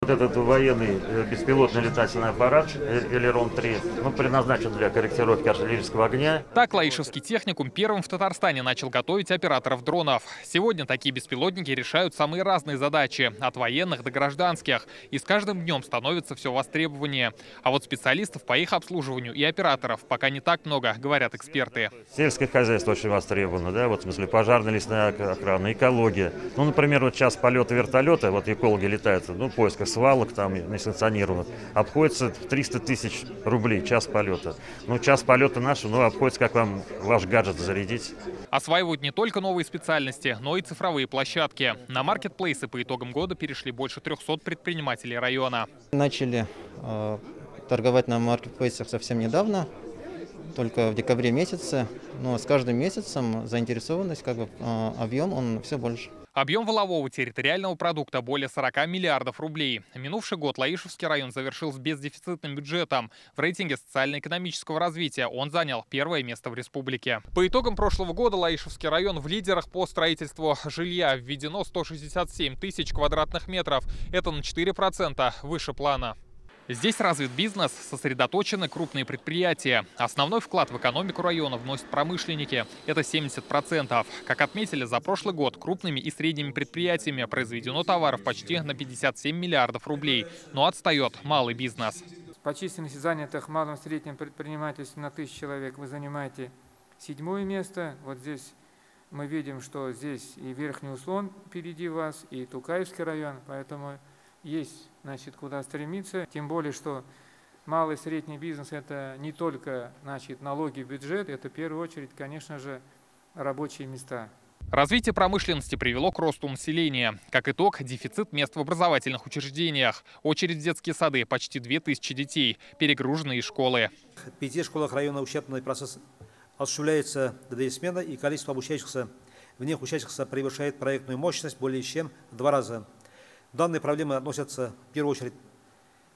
Вот этот военный беспилотный летательный аппарат Элерон-3 предназначен для корректировки артиллерийского огня. Так Лаишевский техникум первым в Татарстане начал готовить операторов дронов. Сегодня такие беспилотники решают самые разные задачи, от военных до гражданских. И с каждым днем становится все востребованнее. А вот специалистов по их обслуживанию и операторов пока не так много, говорят эксперты. Сельское хозяйство очень востребовано, да, вот в смысле пожарная, лесная охрана, экология. Ну, например, вот час полета вертолета, вот экологи летают, в поисках свалок там несанкционированных, обходится в 300 тысяч рублей час полета. Час полета наш, обходится, как вам ваш гаджет зарядить. Осваивают не только новые специальности, но и цифровые площадки. На маркетплейсы по итогам года перешли больше 300 предпринимателей района. Начали торговать на маркетплейсах совсем недавно, только в декабре месяце, но с каждым месяцем заинтересованность, объем, он все больше. Объем валового территориального продукта более 40 миллиардов рублей. Минувший год Лаишевский район завершил с бездефицитным бюджетом. В рейтинге социально-экономического развития он занял первое место в республике. По итогам прошлого года Лаишевский район в лидерах по строительству жилья. Введено 167 тысяч квадратных метров. Это на 4% выше плана. Здесь развит бизнес, сосредоточены крупные предприятия. Основной вклад в экономику района вносят промышленники. Это 70%. Как отметили, за прошлый год крупными и средними предприятиями произведено товаров почти на 57 миллиардов рублей. Но отстает малый бизнес. По численности занятых в малом и среднем предпринимательстве на 1000 человек вы занимаете 7-е место. Вот здесь мы видим, что здесь и Верхний Услон впереди вас, и Тукаевский район. Поэтому есть, куда стремиться. Тем более, что малый и средний бизнес – это не только, налоги в бюджет, это в первую очередь, конечно же, рабочие места. Развитие промышленности привело к росту населения. Как итог, дефицит мест в образовательных учреждениях. Очередь в детские сады – почти 2000 детей, перегруженные школы. В 5 школах района учебный процесс осуществляется до 2 смены, и количество обучающихся в них учащихся превышает проектную мощность более чем в 2 раза. Данные проблемы относятся в первую очередь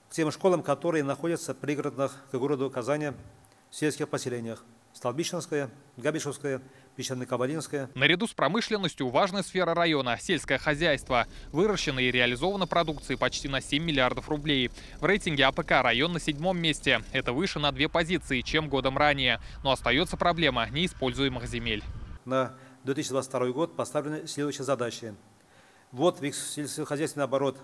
к тем школам, которые находятся в пригородных к городу Казани сельских поселениях. Столбищенская, Габишевская, Песчано-Кабардинская. Наряду с промышленностью важная сфера района – сельское хозяйство. Выращена и реализована продукции почти на 7 миллиардов рублей. В рейтинге АПК район на 7-м месте. Это выше на 2 позиции, чем годом ранее. Но остается проблема неиспользуемых земель. На 2022 год поставлены следующие задачи. Вот сельскохозяйственный оборот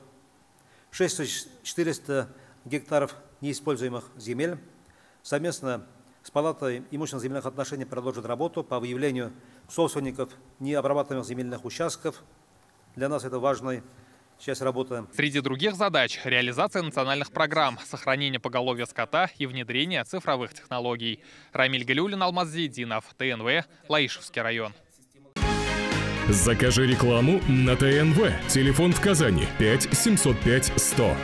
6400 гектаров неиспользуемых земель. Совместно с Палатой имущественно-земельных отношений продолжит работу по выявлению собственников необрабатываемых земельных участков. Для нас это важная часть работы. Среди других задач – реализация национальных программ, сохранение поголовья скота и внедрение цифровых технологий. Рамиль Галиуллин, Алмаз Зейдинов, ТНВ, Лаишевский район. Закажи рекламу на ТНВ. Телефон в Казани 5 705 100.